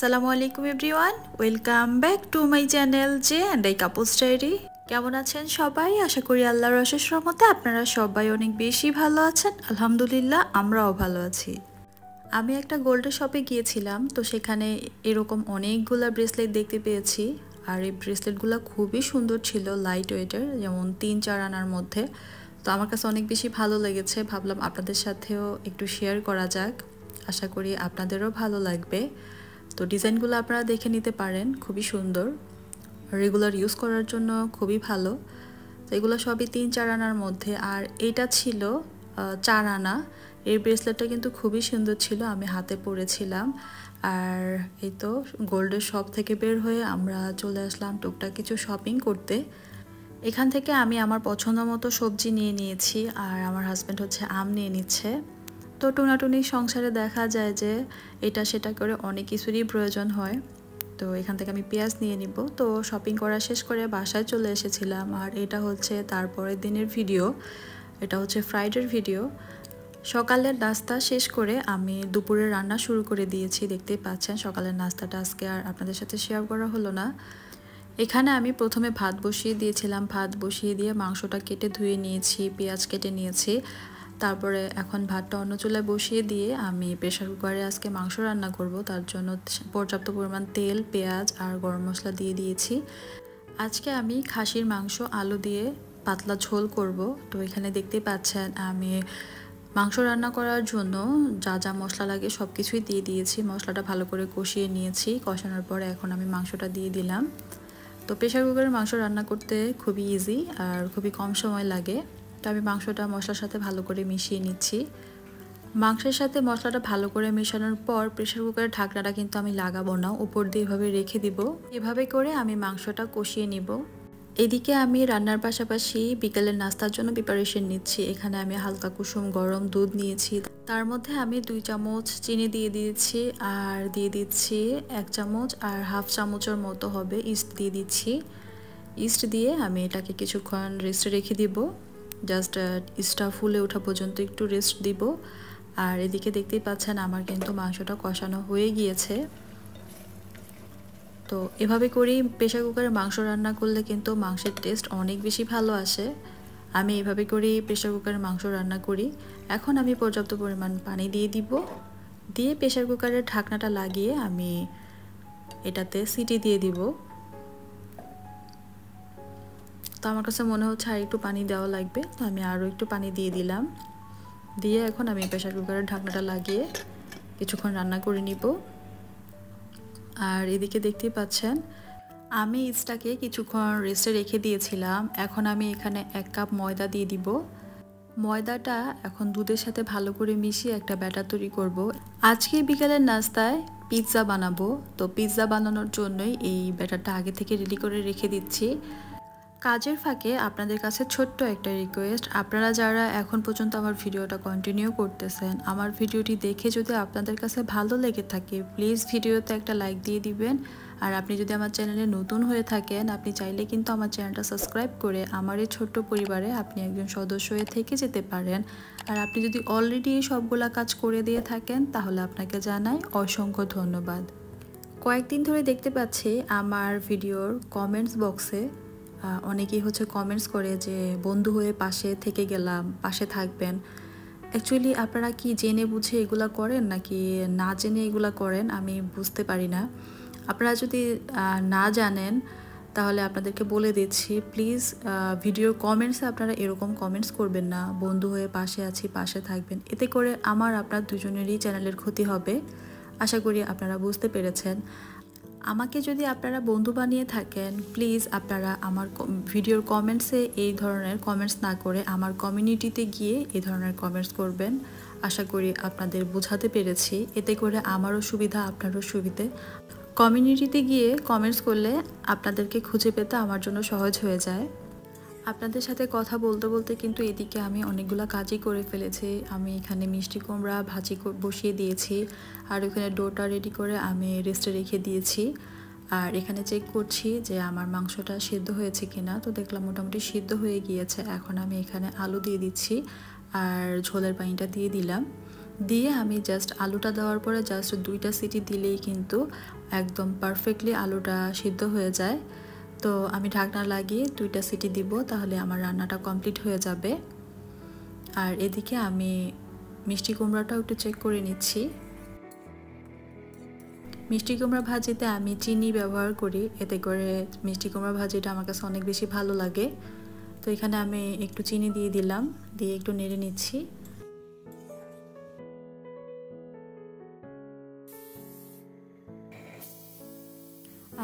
আসসালামু আলাইকুম everyone, welcome back to my channel J and I couples diary. কেমন আছেন সবাই? আশা করি আল্লাহর অশেষ রহমতে আপনারা সবাই অনেক বেশি ভালো আছেন। আলহামদুলিল্লাহ, আমরাও ভালো আছি। আমি একটা গোল্ডের শপে গিয়েছিলাম, তো সেখানে এরকম অনেকগুলো ব্রেসলেট দেখতে পেয়েছি। আর এই ব্রেসলেটগুলো খুবই সুন্দর ছিল, লাইট ওয়েটের, যেমন 3-4 আনার মধ্যে। তো আমার কাছে অনেক বেশি ভালো লেগেছে, ভাবলাম আপনাদের সাথেও একটু শেয়ার করা যাক। আশা করি আপনাদেরও ভালো লাগবে। তো ডিজাইনগুলো আপনারা দেখে নিতে পারেন, খুবই সুন্দর, রেগুলার ইউজ করার জন্য খুবই ভালো। তো এগুলো সবই 3-4 আনার মধ্যে, আর এইটা ছিল 4 আনা। এই ব্রেসলেটটা কিন্তু খুবই সুন্দর ছিল, আমি হাতে পরেছিলাম। আর এই তো গোল্ডের শপ থেকে বের হয়ে আমরা চলে আসলাম টুকটাক কিছু শপিং করতে। এখান থেকে আমি আমার পছন্দ মতো সবজি নিয়ে নিয়েছি, আর আমার হাজব্যান্ড হচ্ছে আম নিয়ে নিচ্ছে। তো টুনাটুনি সংসারে দেখা যায় যে এটা সেটা করে অনেক কিছুরই প্রয়োজন হয়। তো এখান থেকে আমি পেঁয়াজ নিয়ে নিব। তো শপিং করা শেষ করে বাসায় চলে এসেছিলাম, আর এটা হচ্ছে তারপরের দিনের ভিডিও। এটা হচ্ছে ফ্রাইডের ভিডিও। সকালের নাস্তা শেষ করে আমি দুপুরে রান্না শুরু করে দিয়েছি। দেখতেই পাচ্ছেন সকালের নাস্তাটা আজকে আর আপনাদের সাথে শেয়ার করা হলো না। এখানে আমি প্রথমে ভাত বসিয়ে দিয়েছিলাম, ভাত বসিয়ে দিয়ে মাংসটা কেটে ধুয়ে নিয়েছি, পেঁয়াজ কেটে নিয়েছি। তারপরে এখন ভাতটা অন্য চুলায় বসিয়ে দিয়ে আমি প্রেশার কুকারে আজকে মাংস রান্না করব। তার জন্য পর্যাপ্ত পরিমাণ তেল, পেঁয়াজ আর গরম মশলা দিয়ে দিয়েছি। আজকে আমি খাসির মাংস আলু দিয়ে পাতলা ঝোল করব। তো এখানে দেখতেই পাচ্ছেন আমি মাংস রান্না করার জন্য যা যা মশলা লাগে সব কিছুই দিয়ে দিয়েছি। মশলাটা ভালো করে কষিয়ে নিয়েছি, কষানোর পরে এখন আমি মাংসটা দিয়ে দিলাম। তো প্রেশার কুকারে মাংস রান্না করতে খুবই ইজি আর খুবই কম সময় লাগে। তো আমি মাংসটা মশলার সাথে ভালো করে মিশিয়ে নিচ্ছি। মাংসের সাথে মশলাটা ভালো করে মেশানোর পর প্রেশার কুকারের ঢাকনাটা কিন্তু আমি লাগাবো না, উপর দিয়ে এভাবে রেখে দিব। এভাবে করে আমি মাংসটা কষিয়ে নিব। এদিকে আমি রান্নার পাশাপাশি বিকেলের নাস্তার জন্য প্রিপারেশন নিচ্ছি। এখানে আমি হালকা কুসুম গরম দুধ নিয়েছি, তার মধ্যে আমি 2 চামচ চিনি দিয়ে দিয়েছি, আর দিয়ে দিচ্ছি 1 চামচ আর হাফ চামচের মতো হবে ইস্ট দিয়ে দিচ্ছি। ইস্ট দিয়ে আমি এটাকে কিছুক্ষণ রেস্টে রেখে দিব, জাস্ট ইস্টটা ফুলে ওঠা পর্যন্ত একটু রেস্ট দিব। আর এদিকে দেখতেই পাচ্ছেন আমার কিন্তু মাংসটা কষানো হয়ে গিয়েছে। তো এভাবে করেই প্রেশার কুকারে মাংস রান্না করলে কিন্তু মাংসের টেস্ট অনেক বেশি ভালো আসে। আমি এভাবে করেই প্রেশার কুকারে মাংস রান্না করি। এখন আমি পর্যাপ্ত পরিমাণ পানি দিয়ে দিব, দিয়ে প্রেশার কুকারের ঢাকনাটা লাগিয়ে আমি এটাতে সিটি দিয়ে দিব। তো আমার কাছে মনে হচ্ছে আর একটু পানি দেওয়া লাগবে, তো আমি আরও একটু পানি দিয়ে দিলাম। দিয়ে এখন আমি প্রেশার কুকারের ঢাকনাটা লাগিয়ে কিছুক্ষণ রান্না করে নিব। আর এদিকে দেখতেই পাচ্ছেন আমি ইস্টটাকে কিছুক্ষণ রেস্টে রেখে দিয়েছিলাম। এখন আমি এখানে 1 কাপ ময়দা দিয়ে দিব। ময়দাটা এখন দুধের সাথে ভালো করে মিশিয়ে একটা ব্যাটার তৈরি করব। আজকে বিকেলের নাস্তায় পিৎজা বানাবো, তো পিৎজা বানানোর জন্যই এই ব্যাটারটা আগে থেকে রেডি করে রেখে দিচ্ছি। কাজের ফাঁকে আপনাদের কাছে ছোট্ট একটা রিকোয়েস্ট, আপনারা যারা এখন পর্যন্ত আমার ভিডিওটা কন্টিনিউ করতেছেন, আমার ভিডিওটি দেখে যদি আপনাদের কাছে ভালো লেগে থাকে প্লিজ ভিডিওতে একটা লাইক দিয়ে দিবেন। আর আপনি যদি আমার চ্যানেলে নতুন হয়ে থাকেন, আপনি চাইলে কিন্তু আমার চ্যানেলটা সাবস্ক্রাইব করে আমার এই ছোট্ট পরিবারে আপনি একজন সদস্য হয়ে থেকে যেতে পারেন। আর আপনি যদি অলরেডি এই সবগুলা কাজ করে দিয়ে থাকেন তাহলে আপনাকে জানাই অসংখ্য ধন্যবাদ। কয়েকদিন ধরে দেখতে পাচ্ছি আমার ভিডিওর কমেন্টস বক্সে অনেকেই হচ্ছে কমেন্টস করে যে বন্ধু হয়ে পাশে থেকে গেলাম, পাশে থাকবেন। অ্যাকচুয়ালি আপনারা কি জেনে বুঝে এগুলা করেন নাকি না জেনে এগুলা করেন আমি বুঝতে পারি না। আপনারা যদি না জানেন তাহলে আপনাদেরকে বলে দিচ্ছি, প্লিজ ভিডিওর কমেন্টসে আপনারা এরকম কমেন্টস করবেন না, বন্ধু হয়ে পাশে আছি, পাশে থাকবেন। এতে করে আমার আপনার দুজনেরই চ্যানেলের ক্ষতি হবে। আশা করি আপনারা বুঝতে পেরেছেন। আমাকে যদি আপনারা বন্ধু বানিয়ে থাকেন প্লিজ আপনারা আমার ভিডিওর কমেন্টসে এই ধরনের কমেন্টস না করে আমার কমিউনিটিতে গিয়ে এই ধরনের কমেন্টস করবেন। আশা করি আপনাদের বোঝাতে পেরেছি, এতে করে আমারও সুবিধা আপনারও সুবিধে। কমিউনিটিতে গিয়ে কমেন্টস করলে আপনাদেরকে খুঁজে পেতে আমার জন্য সহজ হয়ে যায়। আপনাদের সাথে কথা বলতে বলতে কিন্তু এদিকে আমি অনেকগুলো কাজই করে ফেলেছি। আমি এখানে মিষ্টি কুমড়া ভাজি বসিয়ে দিয়েছি, আর ওখানে ডোটা রেডি করে আমি রেস্টে রেখে দিয়েছি। আর এখানে চেক করছি যে আমার মাংসটা সিদ্ধ হয়েছে কিনা, তো দেখলাম মোটামুটি সিদ্ধ হয়ে গিয়েছে। এখন আমি এখানে আলু দিয়ে দিচ্ছি আর ঝোলের পানিটা দিয়ে দিলাম। দিয়ে আমি জাস্ট আলুটা দেওয়ার পরে জাস্ট 2টা সিটি দিলেই কিন্তু একদম পারফেক্টলি আলুটা সিদ্ধ হয়ে যায়। তো আমি ঢাকনা লাগিয়ে 2টা সিটি দিব, তাহলে আমার রান্নাটা কমপ্লিট হয়ে যাবে। আর এদিকে আমি মিষ্টি কুমড়াটাও একটু চেক করে নিচ্ছি। মিষ্টি কুমড়া ভাজিতে আমি চিনি ব্যবহার করি, এতে করে মিষ্টি কুমড়া ভাজিটা আমার কাছে অনেক বেশি ভালো লাগে। তো এখানে আমি একটু চিনি দিয়ে দিলাম, দিয়ে একটু নেড়ে নিচ্ছি।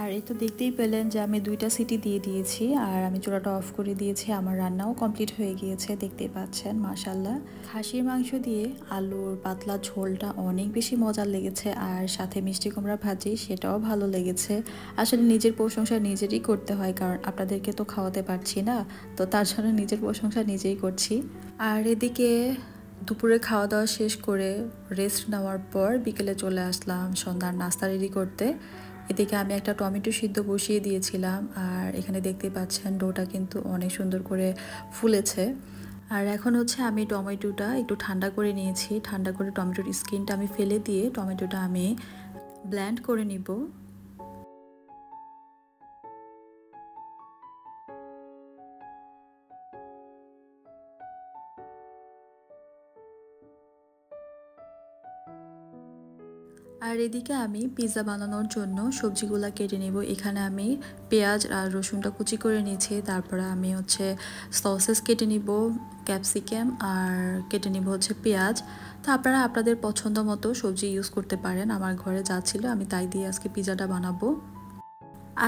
আর এই তো দেখতেই পেলেন যে আমি 2টা সিটি দিয়ে দিয়েছি আর আমি চুলাটা অফ করে দিয়েছি। আমার রান্নাও কমপ্লিট হয়ে গিয়েছে, দেখতেই পাচ্ছেন মাশাআল্লাহ। খাসির মাংস দিয়ে আলুর পাতলা ঝোলটা অনেক বেশি মজার লেগেছে, আর সাথে মিষ্টি কুমড়া ভাজি সেটাও ভালো লেগেছে। আসলে নিজের প্রশংসা নিজেরই করতে হয়, কারণ আপনাদেরকে তো খাওয়াতে পারছি না, তো তার জন্য নিজের প্রশংসা নিজেই করছি। আর এদিকে দুপুরে খাওয়া দাওয়া শেষ করে রেস্ট নেওয়ার পর বিকেলে চলে আসলাম সন্ধ্যার নাস্তা রেডি করতে। এদিকে আমি একটা টমেটো সিদ্ধ বসিয়ে দিয়েছিলাম, আর এখানে দেখতে পাচ্ছেন ডোটা কিন্তু অনেক সুন্দর করে ফুলেছে। আর এখন হচ্ছে আমি টমেটোটা একটু ঠান্ডা করে নিয়েছি, ঠান্ডা করে টমেটোর স্কিনটা আমি ফেলে দিয়ে টমেটোটা আমি ব্লেন্ড করে নিব। আর এদিকে আমি পিৎজা বানানোর জন্য সবজিগুলা কেটে নেব। এখানে আমি পেঁয়াজ আর রসুনটা কুচি করে নিয়েছি, তারপরে আমি হচ্ছে সসেস কেটে নিব, ক্যাপসিকাম আর কেটে নিব হচ্ছে পেঁয়াজ। তো আপনারা আপনাদের পছন্দ মতো সবজি ইউজ করতে পারেন, আমার ঘরে যা ছিল আমি তাই দিয়ে আজকে পিৎজাটা বানাবো।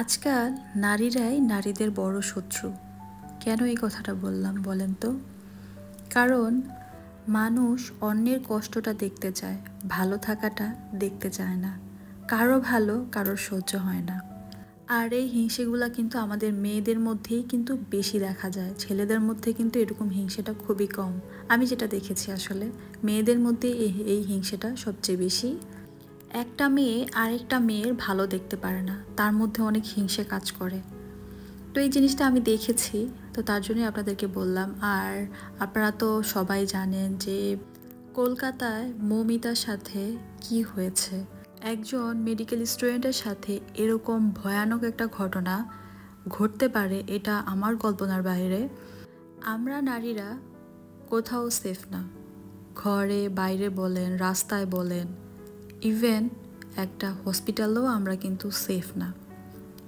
আজকাল নারীরাই নারীদের বড় শত্রু। কেন এই কথাটা বললাম বলেন তো? কারণ মানুষ অন্যের কষ্টটা দেখতে চায়, ভালো থাকাটা দেখতে চায় না। কারো ভালো কারোর সহ্য হয় না। আর এই হিংসেগুলা কিন্তু আমাদের মেয়েদের মধ্যেই কিন্তু বেশি দেখা যায়, ছেলেদের মধ্যে কিন্তু এরকম হিংসেটা খুবই কম। আমি যেটা দেখেছি আসলে মেয়েদের মধ্যে এই হিংসেটা সবচেয়ে বেশি। একটা মেয়ে আরেকটা মেয়ের ভালো দেখতে পারে না, তার মধ্যে অনেক হিংসে কাজ করে। তো এই জিনিসটা আমি দেখেছি, তো তার জন্যই আপনাদেরকে বললাম। আর আপনারা তো সবাই জানেন যে কলকাতায় মৌমিতার সাথে কি হয়েছে। একজন মেডিকেল স্টুডেন্টের সাথে এরকম ভয়ানক একটা ঘটনা ঘটতে পারে, এটা আমার কল্পনার বাইরে। আমরা নারীরা কোথাও সেফ না, ঘরে বাইরে বলেন, রাস্তায় বলেন, ইভেন একটা হসপিটালেও আমরা কিন্তু সেফ না।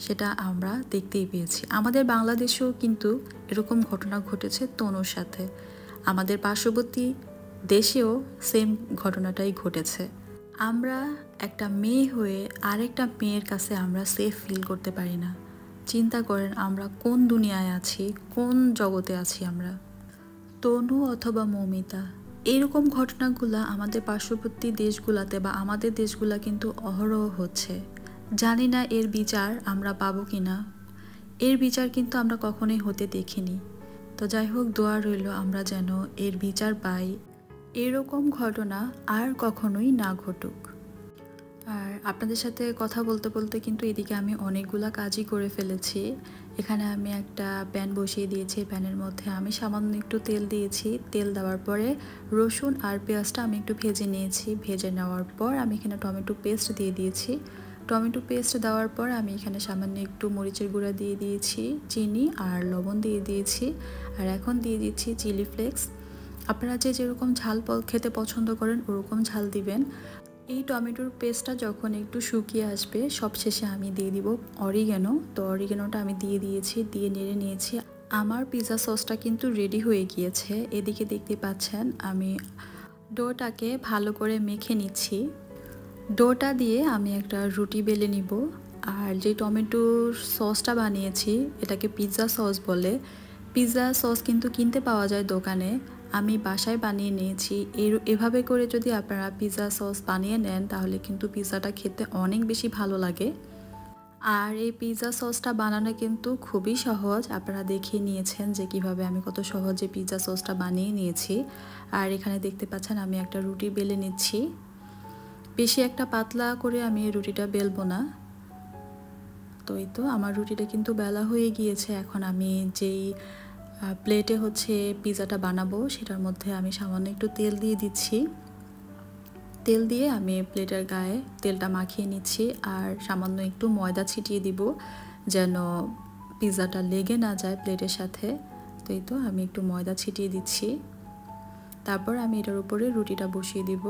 সেটা আমরা দেখতেই পেয়েছি। আমাদের বাংলাদেশেও কিন্তু এরকম ঘটনা ঘটেছে তনুর সাথে। আমাদের পার্শ্ববর্তী দেশেও সেম ঘটনাটাই ঘটেছে। আমরা একটা মেয়ে হয়ে আরেকটা মেয়ের কাছে আমরা সেফ ফিল করতে পারি না। চিন্তা করেন আমরা কোন দুনিয়ায় আছি, কোন জগতে আছি আমরা। তনু অথবা মৌমিতা, এরকম ঘটনাগুলো আমাদের পার্শ্ববর্তী দেশগুলোতে বা আমাদের দেশগুলা কিন্তু অহরহ হচ্ছে। জানি না এর বিচার আমরা পাবো কি না। এর বিচার কিন্তু আমরা কখনোই হতে দেখিনি। তো যাই হোক, দোয়া রইল আমরা যেন এর বিচার পাই, এরকম ঘটনা আর কখনোই না ঘটুক। আর আপনাদের সাথে কথা বলতে বলতে কিন্তু এদিকে আমি অনেকগুলা কাজই করে ফেলেছি। এখানে আমি একটা প্যান বসিয়ে দিয়েছি, প্যানের মধ্যে আমি সামান্য একটু তেল দিয়েছি। তেল দেওয়ার পরে রসুন আর পেঁয়াজটা আমি একটু ভেজে নিয়েছি। ভেজে নেওয়ার পর আমি এখানে টমেটো পেস্ট দিয়ে দিয়েছি। টমেটো পেস্ট দেওয়ার পর আমি এখানে সামান্য একটু মরিচের গুঁড়া দিয়ে দিয়েছি, চিনি আর লবণ দিয়ে দিয়েছি। আর এখন দিয়ে দিচ্ছি চিলি ফ্লেক্স। আপনারা যে যেরকম ঝাল খেতে পছন্দ করেন ওরকম ঝাল দিবেন। এই টমেটোর পেস্টটা যখন একটু শুকিয়ে আসবে সবশেষে আমি দিয়ে দিব অরিগ্যানো। তো অরিগ্যানোটা আমি দিয়ে দিয়েছি, দিয়ে নেড়ে নিয়েছি। আমার পিৎজা সসটা কিন্তু রেডি হয়ে গিয়েছে। এদিকে দেখতে পাচ্ছেন আমি ডোটাকে ভালো করে মেখে নিচ্ছি। ডোটা দিয়ে আমি একটা রুটি বেলে নিব। আর যে টমেটোর সসটা বানিয়েছি এটাকে পিৎজা সস বলে। পিৎজা সস কিন্তু কিনতে পাওয়া যায় দোকানে, আমি বাসায় বানিয়ে নিয়েছি। এভাবে করে যদি আপনারা পিৎজা সস বানিয়ে নেন তাহলে কিন্তু পিৎজাটা খেতে অনেক বেশি ভালো লাগে। আর এই পিৎজা সসটা বানানো কিন্তু খুবই সহজ, আপনারা দেখিয়ে নিয়েছেন যে কিভাবে আমি কত সহজে পিৎজা সসটা বানিয়ে নিয়েছি। আর এখানে দেখতে পাচ্ছেন আমি একটা রুটি বেলে নিচ্ছি। বেশি একটা পাতলা করে আমি রুটিটা বেলবো না। তো এই তো আমার রুটিটা কিন্তু বেলা হয়ে গিয়েছে। এখন আমি যেই প্লেটে হচ্ছে পিৎজাটা বানাবো সেটার মধ্যে আমি সামান্য একটু তেল দিয়ে দিচ্ছি। তেল দিয়ে আমি প্লেটের গায়ে তেলটা মাখিয়ে নিচ্ছি আর সামান্য একটু ময়দা ছিটিয়ে দিব যেন পিৎজাটা লেগে না যায় প্লেটের সাথে। তো এই তো আমি একটু ময়দা ছিটিয়ে দিচ্ছি। তারপর আমি এটার উপরে রুটিটা বসিয়ে দিব।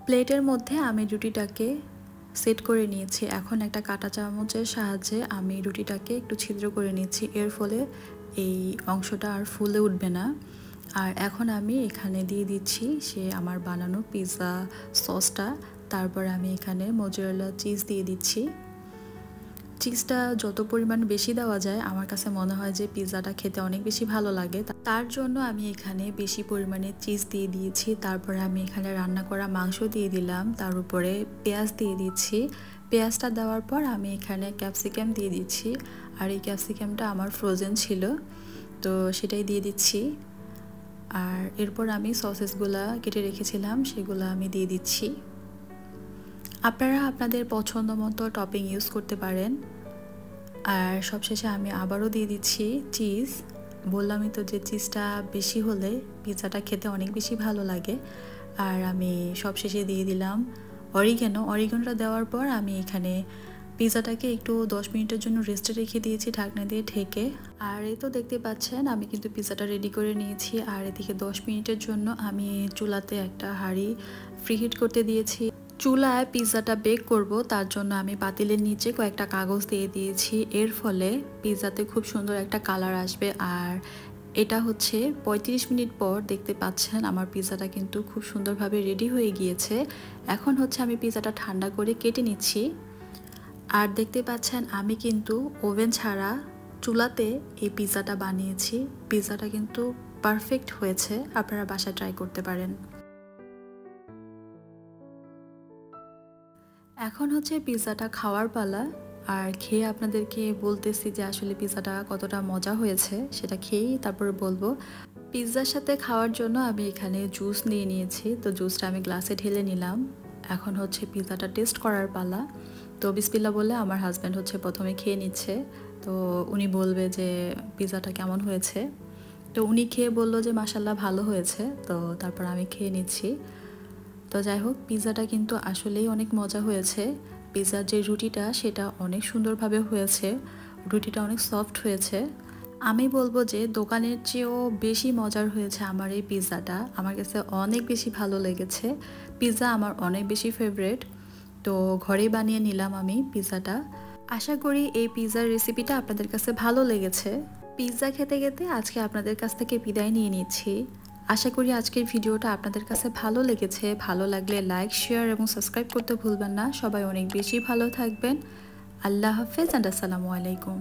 প্লেটের মধ্যে আমি রুটিটাকে সেট করে নিয়েছি। এখন একটা কাঁটা চামচের সাহায্যে আমি রুটিটাকে একটু ছিদ্র করে নিচ্ছি, এর ফলে এই অংশটা আর ফুলে উঠবে না। আর এখন আমি এখানে দিয়ে দিচ্ছি সে আমার বানানো পিৎজা সসটা। তারপর আমি এখানে মোজারেলা চিজ দিয়ে দিচ্ছি। চিজটা যত পরিমাণ বেশি দেওয়া যায় আমার কাছে মনে হয় যে পিৎজাটা খেতে অনেক বেশি ভালো লাগে। তার জন্য আমি এখানে বেশি পরিমাণে চিজ দিয়ে দিয়েছি। তারপরে আমি এখানে রান্না করা মাংস দিয়ে দিলাম, তার উপরে পেঁয়াজ দিয়ে দিচ্ছি। পেঁয়াজটা দেওয়ার পর আমি এখানে ক্যাপসিকাম দিয়ে দিচ্ছি। আর এই ক্যাপসিকামটা আমার ফ্রোজেন ছিল, তো সেটাই দিয়ে দিচ্ছি। আর এরপর আমি সসেসগুলা কেটে রেখেছিলাম সেগুলো আমি দিয়ে দিচ্ছি। আপনারা আপনাদের পছন্দ মতো টপিং ইউজ করতে পারেন। আর সবশেষে আমি আবারও দিয়ে দিচ্ছি চিজ। বললামই তো যে চিজটা বেশি হলে পিৎজাটা খেতে অনেক বেশি ভালো লাগে। আর আমি সবশেষে দিয়ে দিলাম অরিগানোটা দেওয়ার পর আমি এখানে পিৎজাটাকে একটু 10 মিনিটের জন্য রেস্টে রেখে দিয়েছি ঢাকনা দিয়ে ঢেকে। আর এই তো দেখতে পাচ্ছেন আমি কিন্তু পিৎজাটা রেডি করে নিয়েছি। আর এদিকে 10 মিনিটের জন্য আমি চুলাতে একটা হাঁড়ি ফ্রিহিট করতে দিয়েছি। চুলায় পিৎজাটা বেক করব, তার জন্য আমি পাতিলের নিচে কয়েকটা কাগজ দিয়ে দিয়েছি। এর ফলে পিৎজাতে খুব সুন্দর একটা কালার আসবে। আর এটা হচ্ছে 35 মিনিট পর দেখতে পাচ্ছেন আমার পিৎজাটা কিন্তু খুব সুন্দরভাবে রেডি হয়ে গিয়েছে। এখন হচ্ছে আমি পিৎজাটা ঠান্ডা করে কেটে নিচ্ছি। আর দেখতে পাচ্ছেন আমি কিন্তু ওভেন ছাড়া চুলাতে এই পিৎজাটা বানিয়েছি। পিৎজাটা কিন্তু পারফেক্ট হয়েছে, আপনারা বাসায় ট্রাই করতে পারেন। এখন হচ্ছে পিৎজাটা খাওয়ার পালা। আর খেয়ে আপনাদেরকে বলতেছি যে আসলে পিৎজাটা কতটা মজা হয়েছে, সেটা খেয়েই তারপরে বলবো। পিৎজার সাথে খাওয়ার জন্য আমি এখানে জুস নিয়ে নিয়েছি, তো জুসটা আমি গ্লাসে ঢেলে নিলাম। এখন হচ্ছে পিৎজাটা টেস্ট করার পালা। তো বিসমিল্লাহ বলে আমার হাজব্যান্ড হচ্ছে প্রথমে খেয়ে নিচ্ছে। তো উনি বলবে যে পিৎজাটা কেমন হয়েছে। তো উনি খেয়ে বলল যে মাশাল্লাহ ভালো হয়েছে। তো তারপর আমি খেয়ে নিচ্ছি। তো যাই হোক, পিৎজাটা কিন্তু আসলেই অনেক মজা হয়েছে। পিৎজার যে রুটিটা সেটা অনেক সুন্দরভাবে হয়েছে, রুটিটা অনেক সফট হয়েছে। আমি বলবো যে দোকানের চেয়েও বেশি মজার হয়েছে আমার এই পিৎজাটা। আমার কাছে অনেক বেশি ভালো লেগেছে। পিৎজা আমার অনেক বেশি ফেভারিট। তো ঘরেই বানিয়ে নিলাম আমি পিৎজাটা। আশা করি এই পিৎজার রেসিপিটা আপনাদের কাছে ভালো লেগেছে। পিৎজা খেতে খেতে আজকে আপনাদের কাছ থেকে বিদায় নিয়ে নিচ্ছি। আশা করি আজকের ভিডিওটা আপনাদের কাছে ভালো লেগেছে। ভালো লাগলে লাইক, শেয়ার এবং সাবস্ক্রাইব করতে ভুলবেন না। সবাই অনেক বেশি ভালো থাকবেন। আল্লাহ হাফেজ এন্ড আসসালামু আলাইকুম।